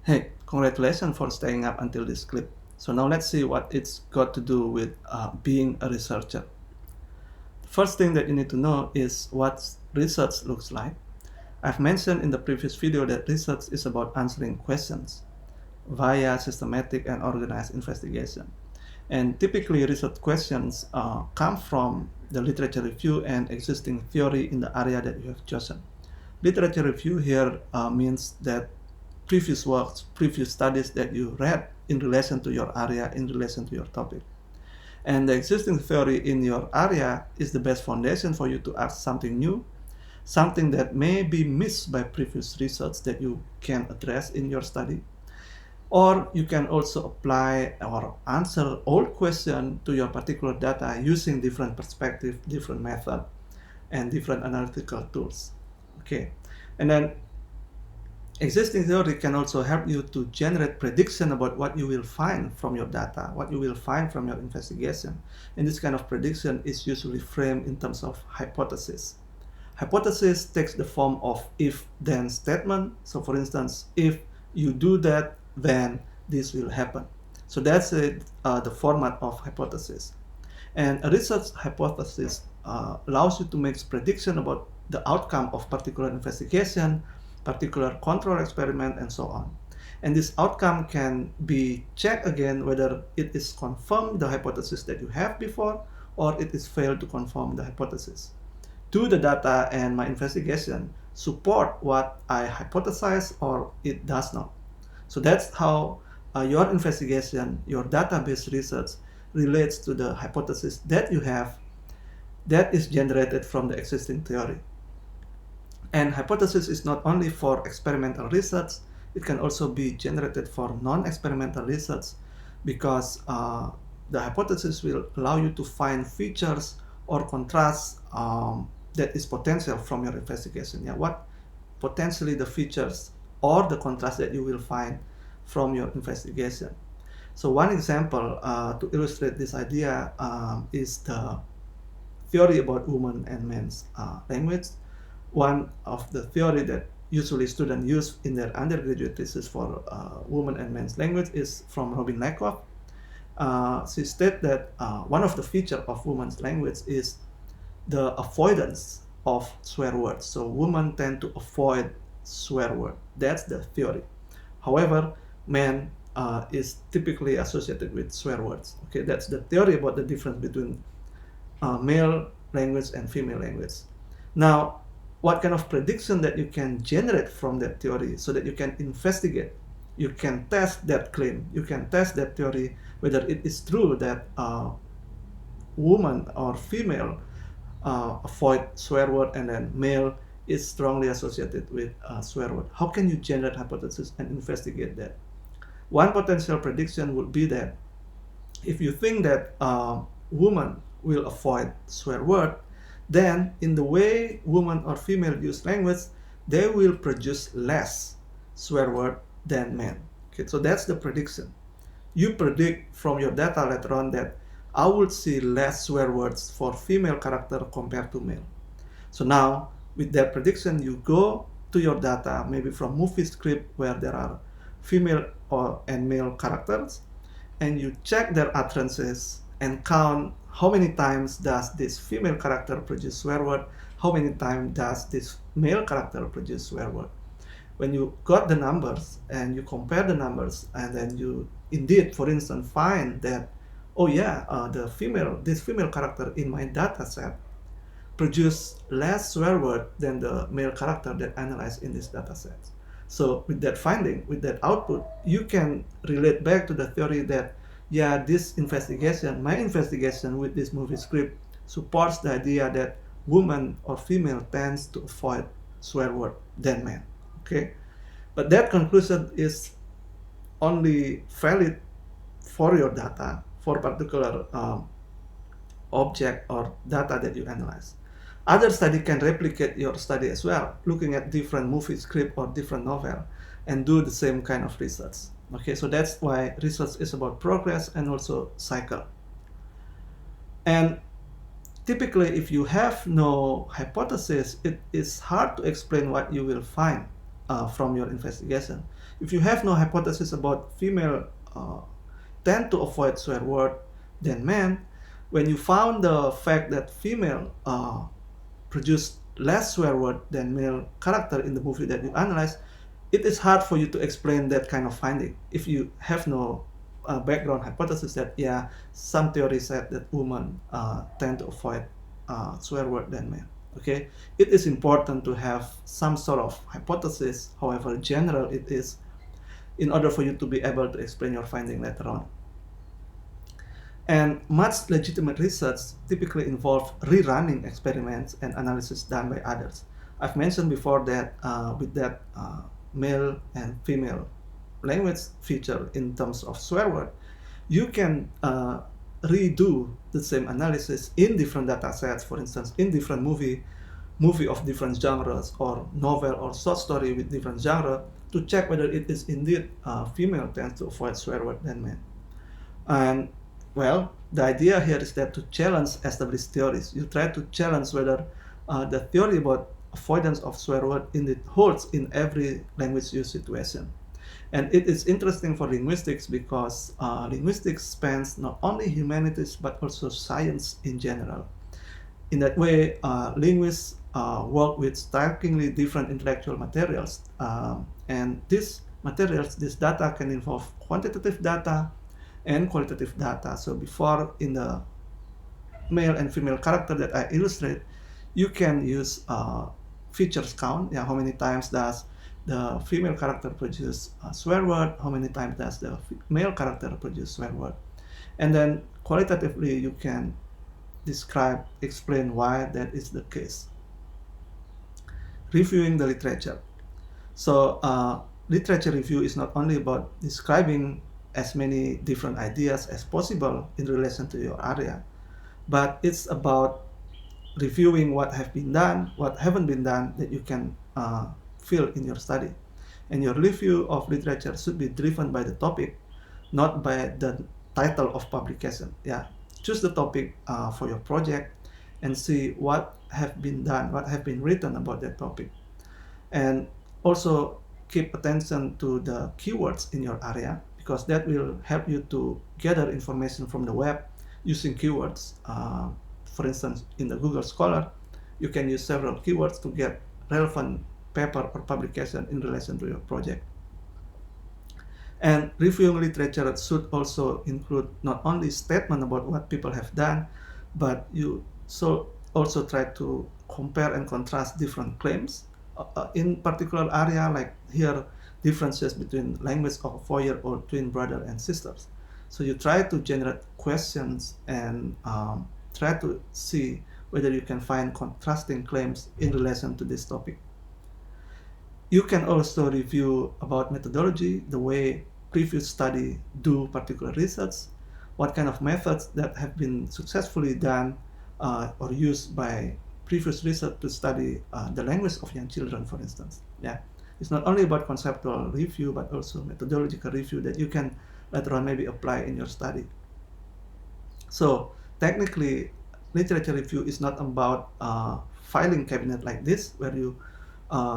Hey, congratulations for staying up until this clip. So now let's see what it's got to do with being a researcher. The first thing that you need to know is what research looks like. I've mentioned in the previous video that research is about answering questions via systematic and organized investigation. And typically research questions come from the literature review and existing theory in the area that you have chosen. Literature review here means that previous works, previous studies that you read in relation to your area, in relation to your topic. And the existing theory in your area is the best foundation for you to ask something new, something that may be missed by previous research that you can address in your study. Or you can also apply or answer old questions to your particular data using different perspective, different method, and different analytical tools. Okay, and then existing theory can also help you to generate prediction about what you will find from your data, what you will find from your investigation. And this kind of prediction is usually framed in terms of hypothesis. Hypothesis takes the form of if-then statement. So for instance, if you do that, then this will happen. So that's the format of hypothesis. And a research hypothesis allows you to make prediction about the outcome of particular investigation, particular control experiment, and so on. And this outcome can be checked again whether it is confirmed the hypothesis that you have before, or it is failed to confirm the hypothesis. Do the data and my investigation support what I hypothesize, or it does not? So that's how your investigation, your database research relates to the hypothesis that you have that is generated from the existing theory. And hypothesis is not only for experimental research, it can also be generated for non-experimental research, because the hypothesis will allow you to find features or contrasts that is potential from your investigation. Yeah, what potentially the features or the contrast that you will find from your investigation. So one example to illustrate this idea is the theory about women and men's language. One of the theory that usually students use in their undergraduate thesis for women and men's language is from Robin Lakoff. She stated that one of the features of women's language is the avoidance of swear words. So women tend to avoid swear word. That's the theory. However, men is typically associated with swear words. Okay, that's the theory about the difference between male language and female language. Now, what kind of prediction that you can generate from that theory so that you can investigate, you can test that claim, you can test that theory whether it is true that woman or female avoid swear word and then male is strongly associated with swear word. How can you generate hypothesis and investigate that? One potential prediction would be that if you think that woman will avoid swear word, then in the way women or female use language, they will produce less swear word than men. Okay, so that's the prediction. You predict from your data later on that I will see less swear words for female character compared to male. So now with that prediction, you go to your data, maybe from movie script where there are female and male characters, and you check their utterances and count how many times does this female character produce swear word, how many times does this male character produce swear word. When you got the numbers and you compare the numbers, and then you indeed, for instance, find that, oh yeah, this female character in my data set produce less swear word than the male character that analyzed in this data set. So with that finding, with that output, you can relate back to the theory that, yeah, this investigation, my investigation with this movie script supports the idea that woman or female tends to avoid swear word than men. Okay, but that conclusion is only valid for your data, for particular object or data that you analyze. Other study can replicate your study as well, looking at different movie script or different novel and do the same kind of research. Okay, so that's why research is about progress and also cycle. And typically, if you have no hypothesis, it is hard to explain what you will find. from your investigation. If you have no hypothesis about female tend to avoid swear word than men, when you found the fact that female produce less swear word than male character in the movie that you analyze, it is hard for you to explain that kind of finding if you have no background hypothesis that some theory said that women tend to avoid swear word than men. Okay, it is important to have some sort of hypothesis, however general it is, in order for you to be able to explain your finding later on. And much legitimate research typically involves rerunning experiments and analysis done by others. I've mentioned before that with that male and female language feature in terms of swear word, you can redo the same analysis in different data sets, for instance, in different movie of different genres, or novel or short story with different genre, to check whether it is indeed female tends to avoid swear word than men. And well, the idea here is that to challenge established theories, you try to challenge whether the theory about avoidance of swear word indeed holds in every language use situation. And it is interesting for linguistics because linguistics spans not only humanities but also science in general. In that way, linguists work with strikingly different intellectual materials, and these materials, this data can involve quantitative data and qualitative data. So before, in the male and female character that I illustrate, you can use features count. How many times does the female character produce a swear word? How many times does the male character produce swear word? And then qualitatively, you can explain why that is the case. Reviewing the literature. So literature review is not only about describing as many different ideas as possible in relation to your area, but it's about reviewing what have been done, what haven't been done, that you can fill in your study. And your review of literature should be driven by the topic, not by the title of publication. Choose the topic for your project and see what have been done, what have been written about that topic. And also keep attention to the keywords in your area, because that will help you to gather information from the web using keywords. For instance, in the Google Scholar, you can use several keywords to get relevant paper or publication in relation to your project. And reviewing literature should also include not only statement about what people have done, but you should also try to compare and contrast different claims in particular area, like here, differences between language of a 4-year-old twin brother and sisters. So you try to generate questions and try to see whether you can find contrasting claims in relation to this topic. You can also review about methodology, the way previous study do particular research, what kind of methods that have been successfully done or used by previous research to study the language of young children, for instance. It's not only about conceptual review, but also methodological review that you can later on maybe apply in your study. So technically, literature review is not about filing cabinet like this, where you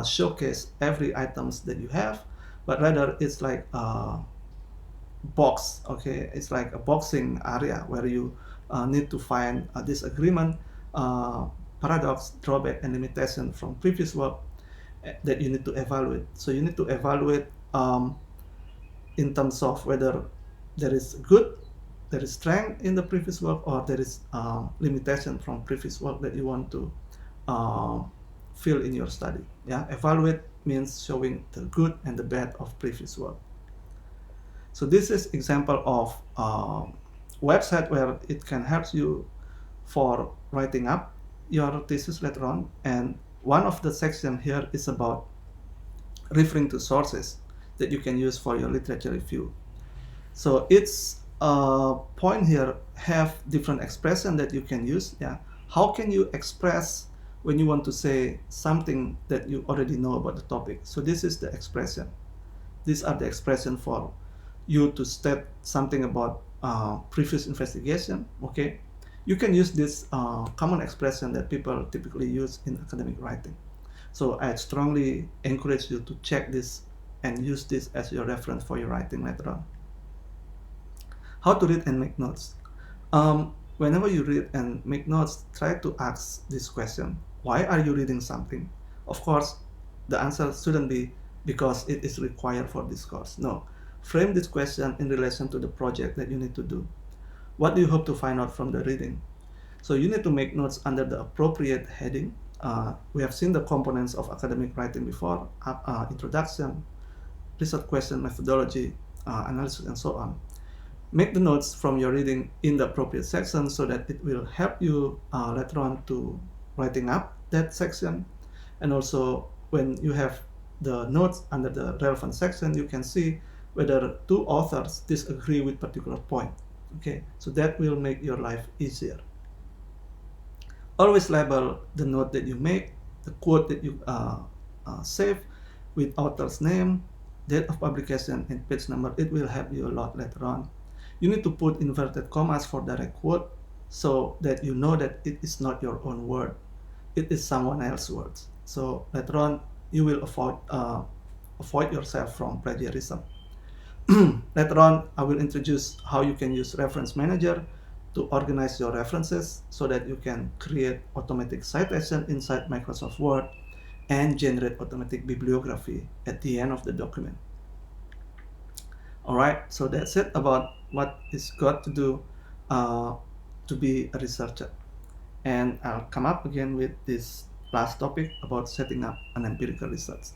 showcase every items that you have, but rather it's like a box. Okay, it's like a boxing area where you need to find a disagreement, paradox, drawback, and limitation from previous work that you need to evaluate. So you need to evaluate in terms of whether there is strength in the previous work, or there is limitation from previous work that you want to fill in your study. Evaluate means showing the good and the bad of previous work. So this is example of website where it can help you for writing up your thesis later on. And one of the section here is about referring to sources that you can use for your literature review. So it's point here have different expression that you can use. How can you express when you want to say something that you already know about the topic? So this is the expression. These are the expression for you to state something about previous investigation. Okay, you can use this common expression that people typically use in academic writing. So I strongly encourage you to check this and use this as your reference for your writing later on. How to read and make notes. Whenever you read and make notes, try to ask this question: why are you reading something? Of course, the answer shouldn't be because it is required for this course. No. Frame this question in relation to the project that you need to do. What do you hope to find out from the reading? So you need to make notes under the appropriate heading. We have seen the components of academic writing before: introduction, research question, methodology, analysis, and so on. Make the notes from your reading in the appropriate section so that it will help you later on to writing up that section. And also, when you have the notes under the relevant section, you can see whether two authors disagree with particular point. Okay, so that will make your life easier. Always label the note that you make, the quote that you save, with author's name, date of publication, and page number. It will help you a lot later on. You need to put inverted commas for direct quote so that you know that it is not your own word. It is someone else's words. So later on, you will avoid yourself from plagiarism. Later on, I will introduce how you can use Reference Manager to organize your references so that you can create automatic citation inside Microsoft Word and generate automatic bibliography at the end of the document. Alright, so that's it about what is got to do to be a researcher. And I'll come up again with this last topic about setting up an empirical research.